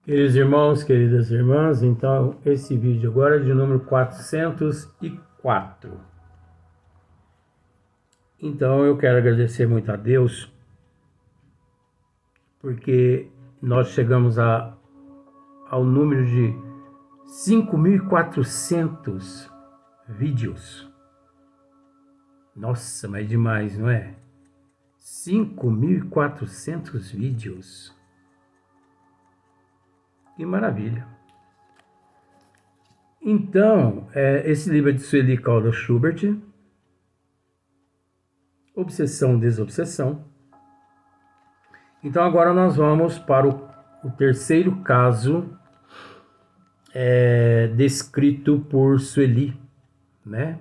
Queridos irmãos, queridas irmãs, então esse vídeo agora é de número 404. Então eu quero agradecer muito a Deus, porque nós chegamos ao número de 5.400 vídeos. Nossa, mas é demais, não é? 5.400 vídeos. Que maravilha! Então, esse livro é de Sueli Caldas Schubert, Obsessão, Desobsessão. Então agora nós vamos para o terceiro caso descrito por Sueli, né?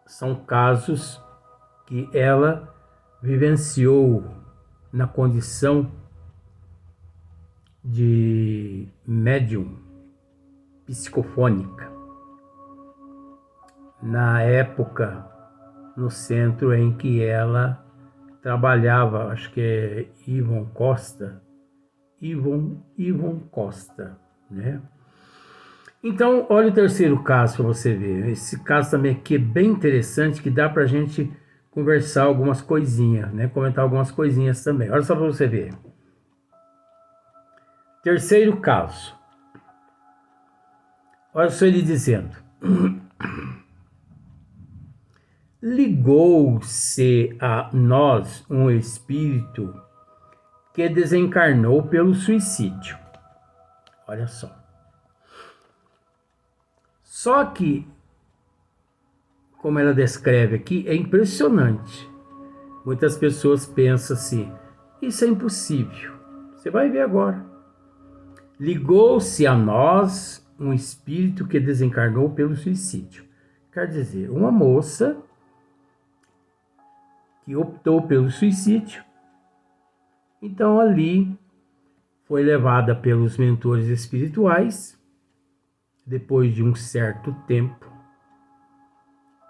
São casos que ela vivenciou na condição de médium psicofônica, na época, no centro em que ela trabalhava, acho que é Ivon Costa, né? Então, olha o terceiro caso para você ver. Esse caso também aqui é bem interessante, que dá para a gente conversar algumas coisinhas, né? Comentar algumas coisinhas também. Olha só para você ver. Terceiro caso. Olha só ele dizendo. Ligou-se a nós um espírito que desencarnou pelo suicídio. Olha só. Só que, como ela descreve aqui, é impressionante. Muitas pessoas pensam assim, isso é impossível. Você vai ver agora. Ligou-se a nós um espírito que desencarnou pelo suicídio. Quer dizer, uma moça que optou pelo suicídio, então ali foi levada pelos mentores espirituais, depois de um certo tempo,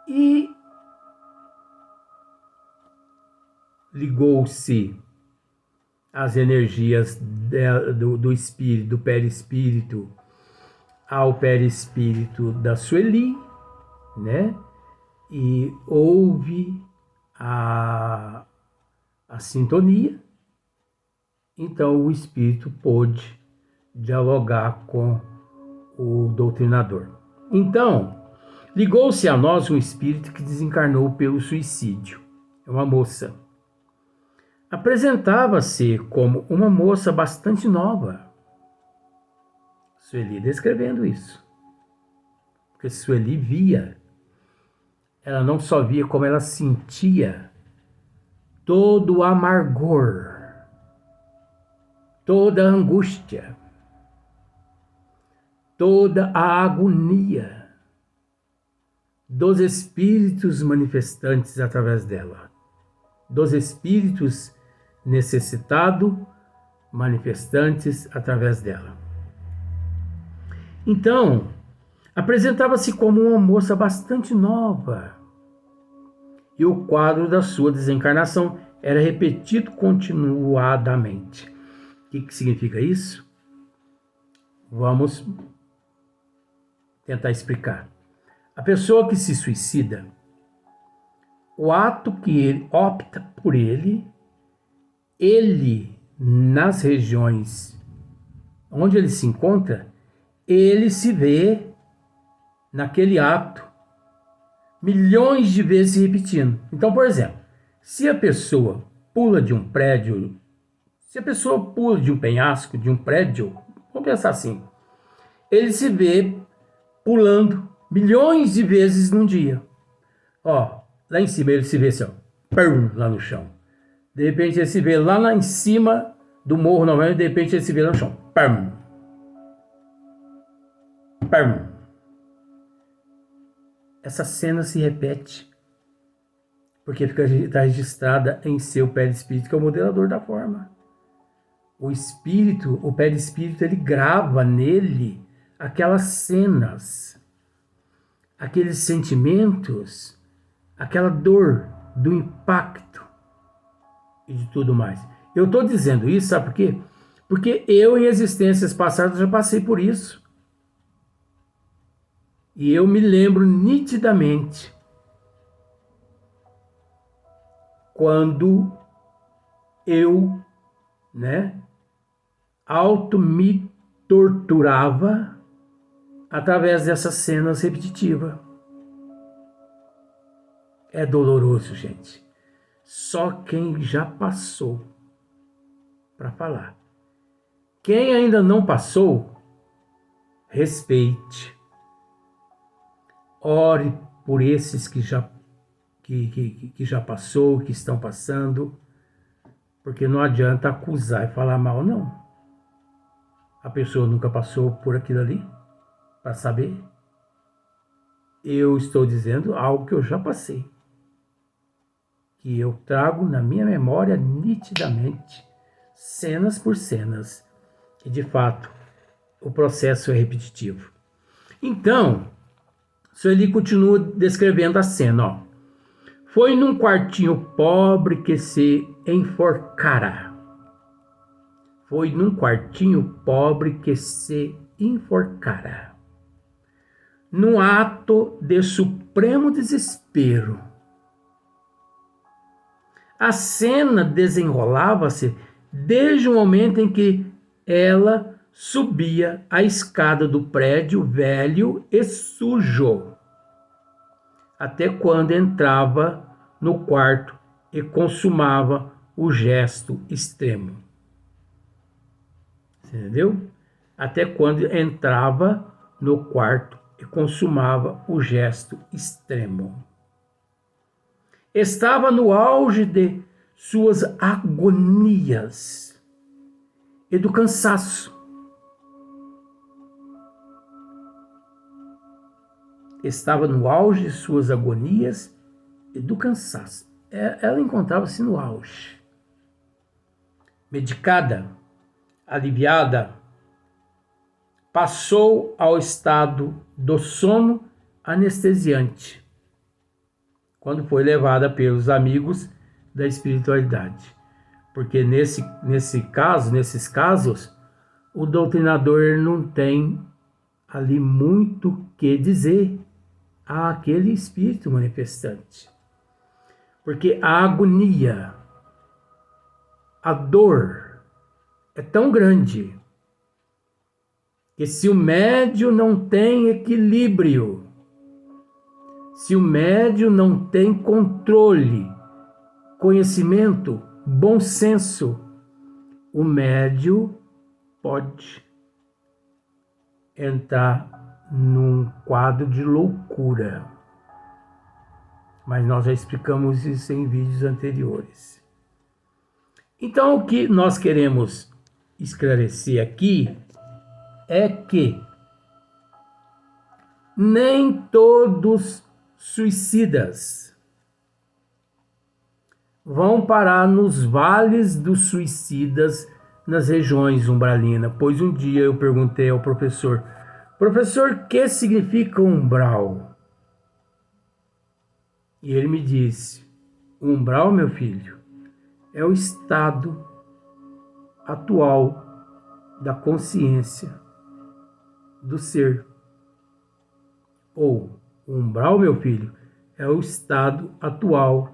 e ligou-se às energias do espírito, do perispírito, ao perispírito da Sueli, né? E houve a sintonia, então o espírito pôde dialogar com o doutrinador. Então, ligou-se a nós um espírito que desencarnou pelo suicídio. É uma moça. Apresentava-se como uma moça bastante nova. Sueli descrevendo isso. Porque Sueli via. Ela não só via, como ela sentia todo o amargor, toda a angústia, toda a agonia dos espíritos manifestantes através dela, dos espíritos necessitados manifestantes através dela. Então, apresentava-se como uma moça bastante nova, e o quadro da sua desencarnação era repetido continuadamente. O que significa isso? Vamos tentar explicar. A pessoa que se suicida, o ato que ele opta por ele nas regiões onde ele se encontra, ele se vê naquele ato milhões de vezes se repetindo. Então, por exemplo, se a pessoa pula de um prédio, se a pessoa pula de um penhasco, de um prédio, vamos pensar assim, ele se vê pulando milhões de vezes num dia. Ó, lá em cima ele se vê assim, ó, pum, lá no chão. De repente ele se vê lá em cima do morro normal, de repente ele se vê lá no chão. Pum. Pum. Essa cena se repete, porque está registrada em seu perispírito, que é o modelador da forma. O espírito, o perispírito, ele grava nele aquelas cenas, aqueles sentimentos, aquela dor do impacto e de tudo mais. Eu estou dizendo isso, sabe por quê? Porque eu, em existências passadas, já passei por isso. E eu me lembro nitidamente quando eu, me torturava através dessas cenas repetitivas. É doloroso, gente. Só quem já passou para falar. Quem ainda não passou, respeite. Ore por esses que já passou, que estão passando, porque não adianta acusar e falar mal, não. A pessoa nunca passou por aquilo ali para saber. Eu estou dizendo algo que eu já passei, que eu trago na minha memória nitidamente, cenas por cenas, que de fato o processo é repetitivo. Então, Sueli continua descrevendo a cena, ó. Foi num quartinho pobre que se enforcara. Foi num quartinho pobre que se enforcara. Num ato de supremo desespero. A cena desenrolava-se desde o momento em que ela subia a escada do prédio velho e sujo, até quando entrava no quarto e consumava o gesto extremo. Entendeu? Até quando entrava no quarto e consumava o gesto extremo. Estava no auge de suas agonias e do cansaço. Estava no auge de suas agonias e do cansaço. Ela encontrava-se no auge. Medicada, aliviada, passou ao estado do sono anestesiante, quando foi levada pelos amigos da espiritualidade. Porque nesses casos, o doutrinador não tem ali muito o que dizer àquele espírito manifestante. Porque a agonia, a dor é tão grande que se o médium não tem equilíbrio, se o médium não tem controle, conhecimento, bom senso, o médium pode entrar num quadro de loucura. Mas nós já explicamos isso em vídeos anteriores. Então, o que nós queremos esclarecer aqui é que nem todos suicidas vão parar nos vales dos suicidas nas regiões umbralinas. Pois um dia eu perguntei ao professor, o que significa umbral? E ele me disse, umbral, meu filho, é o estado atual da consciência do ser. Ou, umbral, meu filho, é o estado atual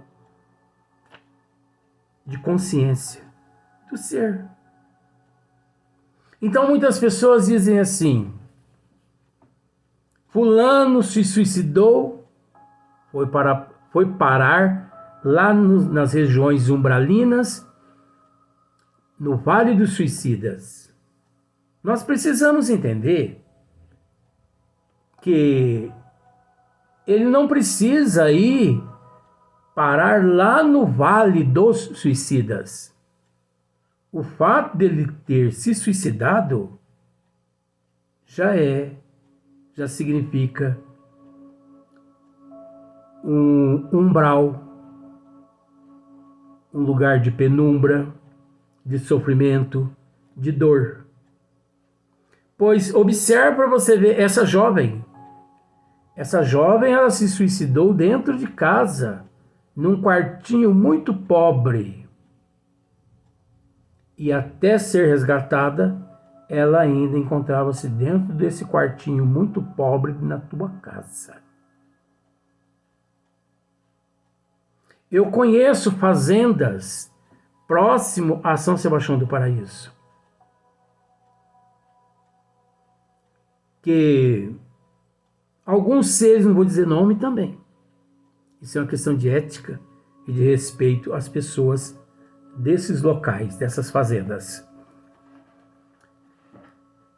de consciência do ser. Então muitas pessoas dizem assim, fulano se suicidou, foi parar lá nas regiões umbralinas, no Vale dos Suicidas. Nós precisamos entender que ele não precisa ir parar lá no Vale dos Suicidas. O fato dele ter se suicidado já significa um umbral, um lugar de penumbra, de sofrimento, de dor. Pois observe para você ver essa jovem. Essa jovem, ela se suicidou dentro de casa, num quartinho muito pobre. e até ser resgatada, ela ainda encontrava-se dentro desse quartinho muito pobre na tua casa. Eu conheço fazendas próximo a São Sebastião do Paraíso, que alguns seres, não vou dizer nome também, isso é uma questão de ética e de respeito às pessoas desses locais, dessas fazendas.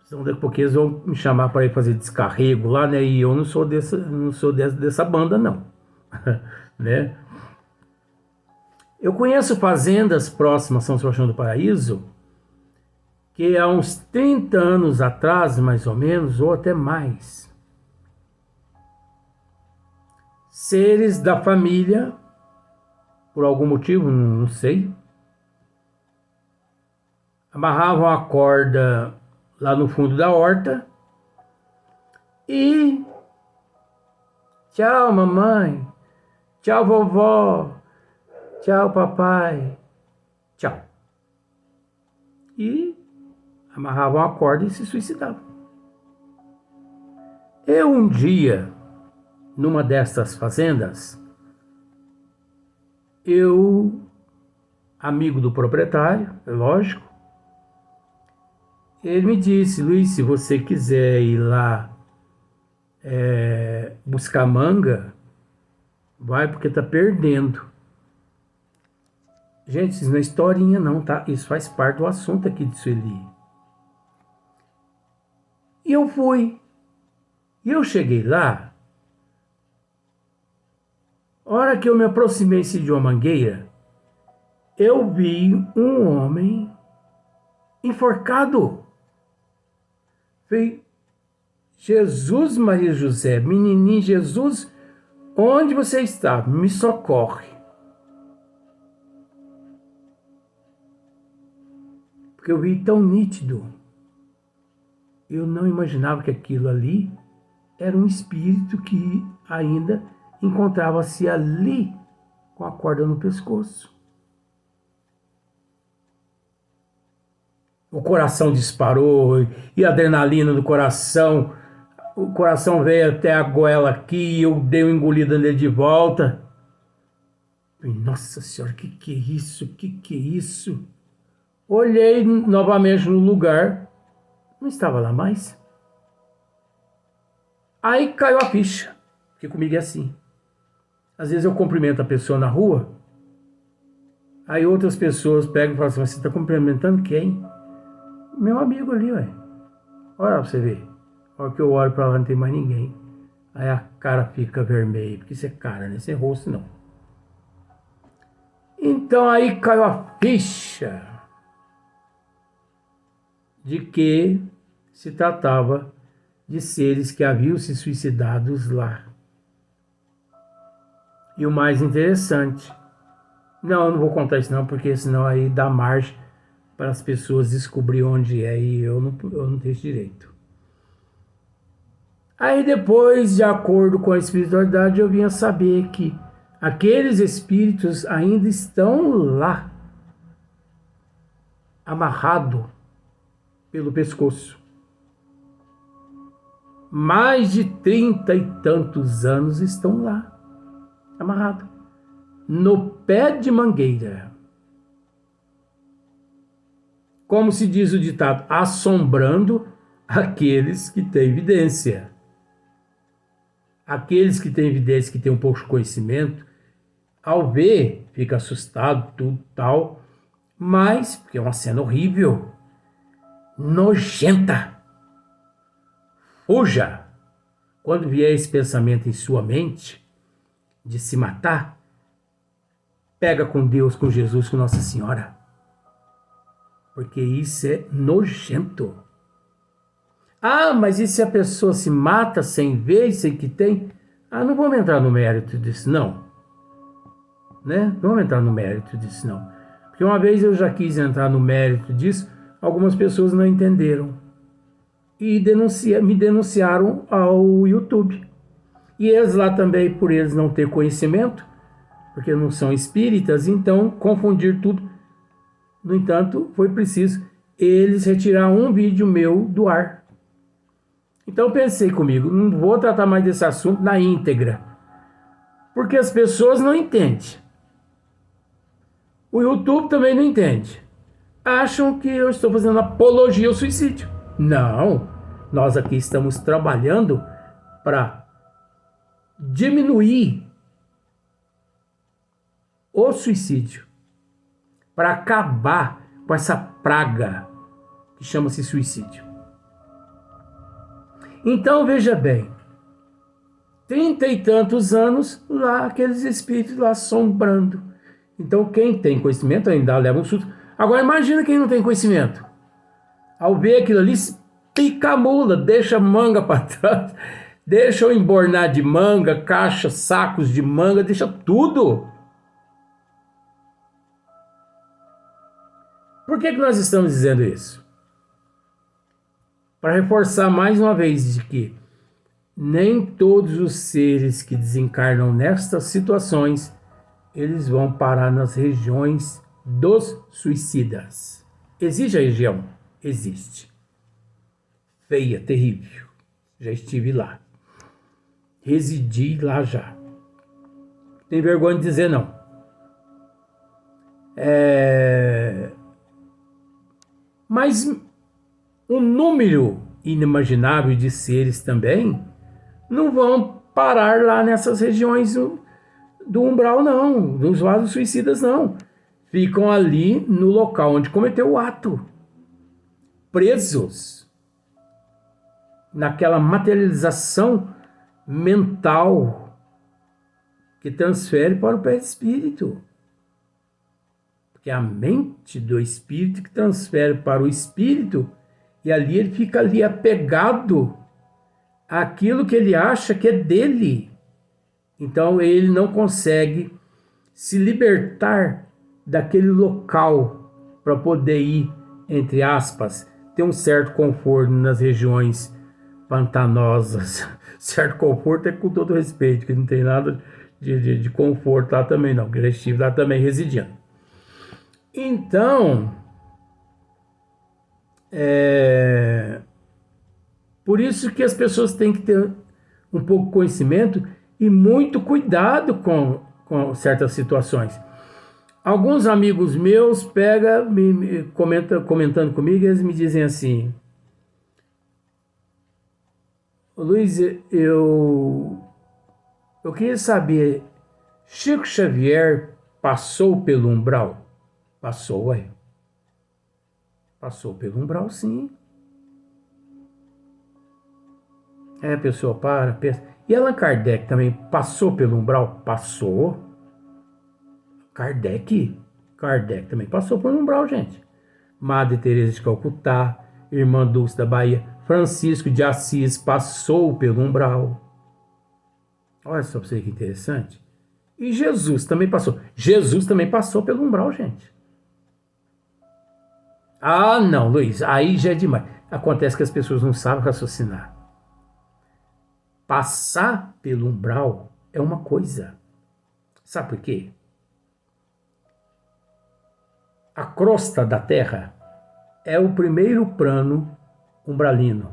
Então, daqui a pouco eles vão me chamar para ir fazer descarrego lá, né? E eu não sou dessa banda, não. Né? Eu conheço fazendas próximas a São Sebastião do Paraíso que há uns 30 anos atrás, mais ou menos, ou até mais, seres da família, por algum motivo, não sei, amarravam a corda lá no fundo da horta e tchau, mamãe, tchau, vovó, tchau, papai, tchau. E amarravam a corda e se suicidavam. Eu um dia, numa dessas fazendas, amigo do proprietário, é lógico, ele me disse: Luiz, se você quiser ir lá buscar manga, vai, porque tá perdendo. Gente, isso não é historinha não, tá? Isso faz parte do assunto aqui de Sueli. E eu fui. E eu cheguei lá, a hora que eu me aproximei de uma mangueira, eu vi um homem enforcado. Falei: Jesus, Maria José, menininho Jesus, onde você está? Me socorre. Porque eu vi tão nítido. Eu não imaginava que aquilo ali era um espírito que ainda encontrava-se ali com a corda no pescoço. O coração disparou e a adrenalina do coração, o coração veio até a goela aqui, eu dei uma engolida nele de volta. Nossa Senhora, que é isso? Que é isso? Olhei novamente no lugar, não estava lá mais. Aí caiu a ficha, porque comigo é assim. Às vezes eu cumprimento a pessoa na rua, aí outras pessoas pegam e falam assim: mas você está cumprimentando quem? Meu amigo ali, ué. Olha pra você ver. A hora que eu olho pra lá não tem mais ninguém. Aí a cara fica vermelha, porque isso é cara, né? Isso é rosto, não. Então aí caiu a ficha de que se tratava de seres que haviam se suicidados lá. E o mais interessante, não, eu não vou contar isso não, porque senão aí dá margem para as pessoas descobrir onde é, e eu não tenho esse direito. Aí depois, de acordo com a espiritualidade, eu vinha saber que aqueles espíritos ainda estão lá, amarrado pelo pescoço. Mais de 30 e tantos anos estão lá, amarrado, no pé de mangueira. Como se diz o ditado, assombrando aqueles que têm evidência. Aqueles que têm evidência, que têm um pouco de conhecimento, ao ver, fica assustado, tudo tal, mas, porque é uma cena horrível, nojenta. Fuja! Quando vier esse pensamento em sua mente, de se matar, pega com Deus, com Jesus, com Nossa Senhora. Porque isso é nojento. Ah, mas e se a pessoa se mata sem ver, sem que tem? Ah, não vamos entrar no mérito disso, não. Né? Não vamos entrar no mérito disso, não. Porque uma vez eu já quis entrar no mérito disso, algumas pessoas não entenderam. E me denunciaram ao YouTube. E eles lá também, por eles não ter conhecimento, porque não são espíritas, então confundir tudo. No entanto, foi preciso eles retirar um vídeo meu do ar. Então pensei comigo, não vou tratar mais desse assunto na íntegra, porque as pessoas não entendem. O YouTube também não entende. Acham que eu estou fazendo apologia ao suicídio. Não, nós aqui estamos trabalhando para diminuir o suicídio, para acabar com essa praga que chama-se suicídio. Então veja bem, 30 e tantos anos lá, aqueles espíritos lá assombrando. Então quem tem conhecimento ainda leva um susto. Agora imagina quem não tem conhecimento. Ao ver aquilo ali, pica a mula, deixa a manga para trás, deixa eu embornar de manga, caixa, sacos de manga, deixa tudo. Por que nós estamos dizendo isso? Para reforçar mais uma vez de que nem todos os seres que desencarnam nestas situações, eles vão parar nas regiões dos suicidas. Existe a região? Existe. Feia, terrível. Já estive lá. Residi lá já. Tem vergonha de dizer não. Mas um número inimaginável de seres também não vão parar lá nessas regiões do umbral, não, dos vasos suicidas, não. Ficam ali no local onde cometeu o ato, presos naquela materialização mental que transfere para o perispírito. Porque é a mente do espírito que transfere para o espírito, e ali ele fica ali apegado àquilo que ele acha que é dele. Então ele não consegue se libertar daquele local para poder ir, entre aspas, ter um certo conforto nas regiões pantanosas. Certo conforto é com todo respeito, que não tem nada de conforto lá também não, porque eu estive lá também residindo. Então, por isso que as pessoas têm que ter um pouco de conhecimento e muito cuidado com certas situações. Alguns amigos meus comentando comigo, eles me dizem assim: Luiz, eu queria saber, Chico Xavier passou pelo umbral? Passou, ué. Passou pelo umbral, sim. A pessoa pensa. E Allan Kardec também passou pelo umbral? Passou. Kardec também passou pelo umbral, gente. Madre Teresa de Calcutá, Irmã Dulce da Bahia, Francisco de Assis passou pelo umbral. Olha só pra você que interessante. E Jesus também passou. Jesus também passou pelo umbral, gente. Ah, não, Luiz, aí já é demais. Acontece que as pessoas não sabem raciocinar. Passar pelo umbral é uma coisa. Sabe por quê? A crosta da Terra é o primeiro plano umbralino.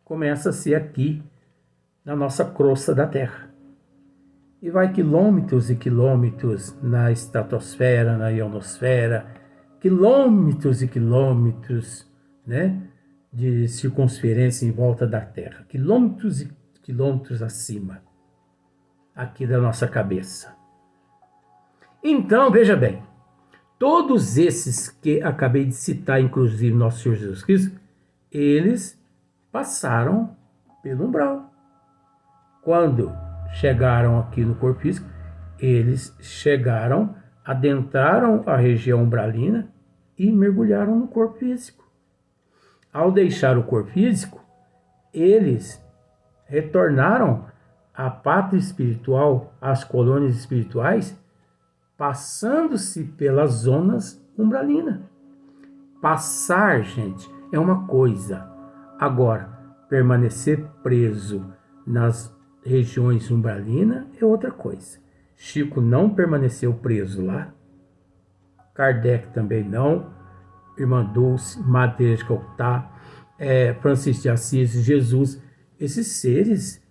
Começa a ser aqui na nossa crosta da Terra. E vai quilômetros e quilômetros na estratosfera, na ionosfera, quilômetros e quilômetros, né, de circunferência em volta da Terra. Quilômetros e quilômetros acima, aqui da nossa cabeça. Então, veja bem, todos esses que acabei de citar, inclusive nosso Senhor Jesus Cristo, eles passaram pelo umbral. Quando chegaram aqui no corpo físico, eles adentraram a região umbralina e mergulharam no corpo físico. Ao deixar o corpo físico, eles retornaram à pátria espiritual, às colônias espirituais, passando-se pelas zonas umbralinas. Passar, gente, é uma coisa. Agora, permanecer preso nas regiões umbralinas é outra coisa. Chico não permaneceu preso lá. Kardec também não, Irmã Dulce, Madre Teresa de Calcutá, Francisco de Assis, Jesus, esses seres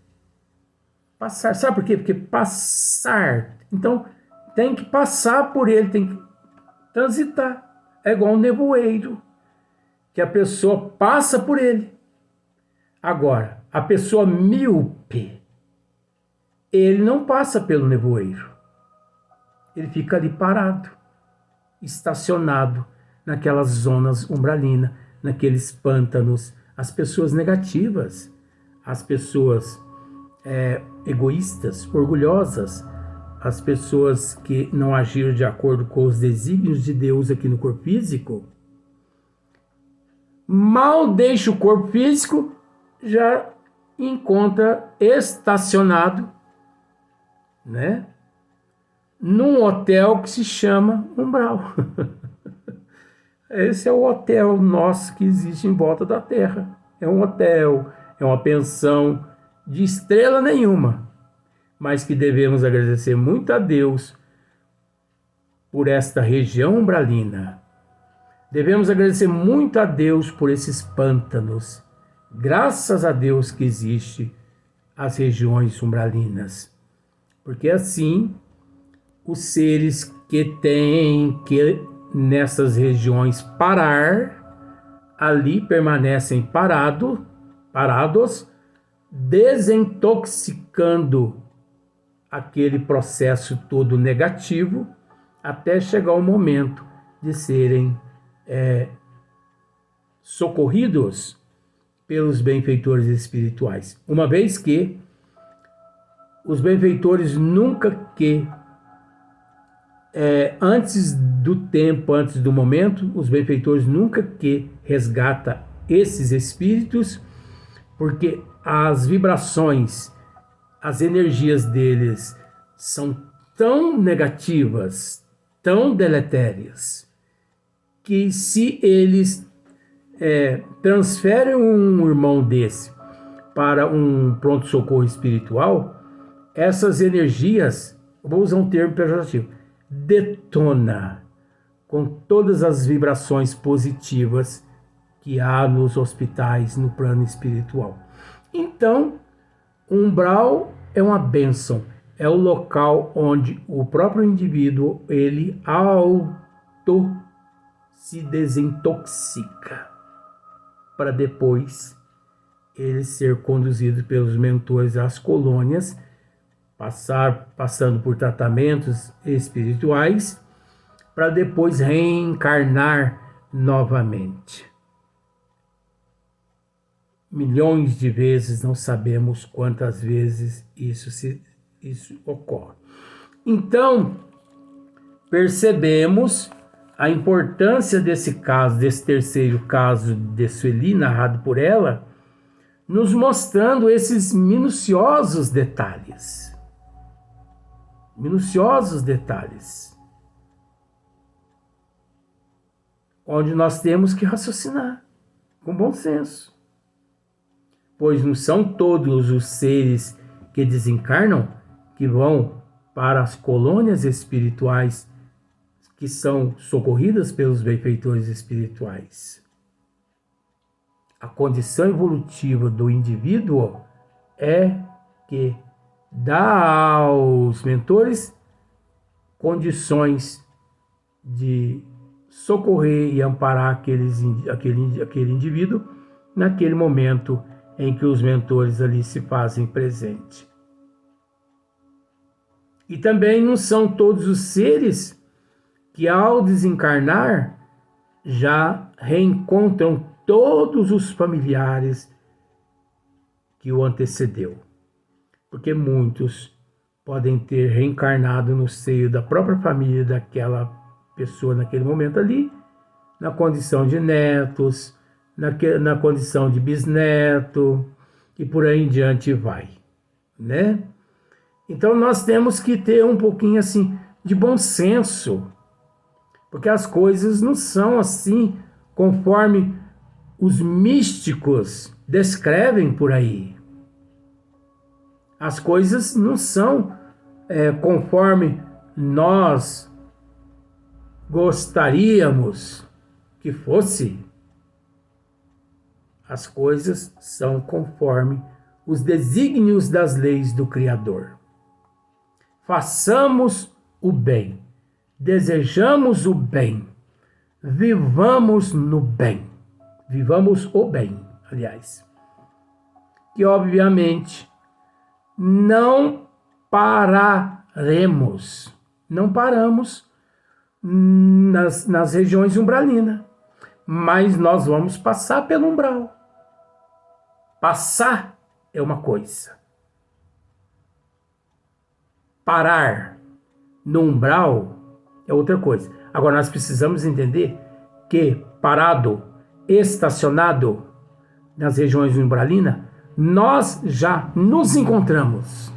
passar, sabe por quê? Porque passar, então tem que passar por ele, tem que transitar, é igual um nevoeiro, que a pessoa passa por ele. Agora, a pessoa míope, ele não passa pelo nevoeiro, ele fica ali parado, estacionado naquelas zonas umbralinas, naqueles pântanos. As pessoas negativas, as pessoas egoístas, orgulhosas, as pessoas que não agiram de acordo com os desígnios de Deus aqui no corpo físico, mal deixa o corpo físico, já encontra estacionado, né, num hotel que se chama Umbral. Esse é o hotel nosso que existe em volta da Terra. É um hotel, é uma pensão de estrela nenhuma, mas que devemos agradecer muito a Deus por esta região umbralina. Devemos agradecer muito a Deus por esses pântanos. Graças a Deus que existe as regiões umbralinas. Porque assim, os seres que têm que nessas regiões parar, ali permanecem parados, desintoxicando aquele processo todo negativo, até chegar o momento de serem socorridos pelos benfeitores espirituais. Uma vez que os benfeitores nunca que, antes do tempo, antes do momento, os benfeitores nunca que resgata esses espíritos, porque as vibrações, as energias deles são tão negativas, tão deletérias, que se eles transferem um irmão desse para um pronto-socorro espiritual, essas energias, vou usar um termo pejorativo, detona com todas as vibrações positivas que há nos hospitais, no plano espiritual. Então, o umbral é uma bênção, é o local onde o próprio indivíduo, ele auto se desintoxica, para depois ele ser conduzido pelos mentores às colônias, passando por tratamentos espirituais, para depois reencarnar novamente. Milhões de vezes, não sabemos quantas vezes isso ocorre. Então, percebemos a importância desse caso, desse terceiro caso de Sueli, narrado por ela, nos mostrando esses minuciosos detalhes. Minuciosos detalhes. Onde nós temos que raciocinar com bom senso. Pois não são todos os seres que desencarnam que vão para as colônias espirituais que são socorridas pelos benfeitores espirituais. A condição evolutiva do indivíduo é que dá aos mentores condições de socorrer e amparar aquele indivíduo naquele momento em que os mentores ali se fazem presente. E também não são todos os seres que ao desencarnar já reencontram todos os familiares que o antecedeu. Porque muitos podem ter reencarnado no seio da própria família daquela pessoa naquele momento ali, na condição de netos, na condição de bisneto, e por aí em diante vai, né? Então nós temos que ter um pouquinho assim de bom senso, porque as coisas não são assim conforme os místicos descrevem por aí. As coisas não são conforme nós gostaríamos que fosse, as coisas são conforme os desígnios das leis do Criador. Façamos o bem, desejamos o bem, vivamos no bem, vivamos o bem, aliás. Que obviamente não pararemos, não paramos nas regiões umbralinas, mas nós vamos passar pelo umbral. Passar é uma coisa. Parar no umbral é outra coisa. Agora nós precisamos entender que parado, estacionado nas regiões umbralinas, nós já nos encontramos.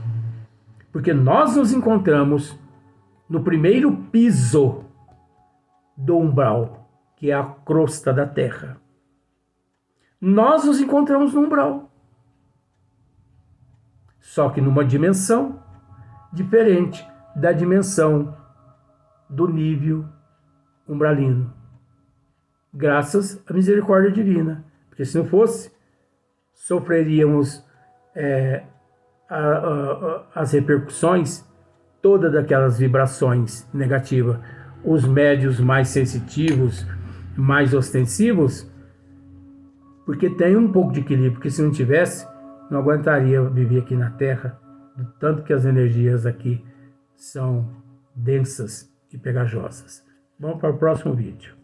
Porque nós nos encontramos no primeiro piso do umbral, que é a crosta da terra. Nós nos encontramos no umbral. Só que numa dimensão diferente da dimensão do nível umbralino. Graças à misericórdia divina. Porque se não fosse, sofreríamos as repercussões todas daquelas vibrações negativas. Os médios mais sensitivos, mais ostensivos, porque tem um pouco de equilíbrio, porque se não tivesse, não aguentaria viver aqui na Terra, do tanto que as energias aqui são densas e pegajosas. Vamos para o próximo vídeo.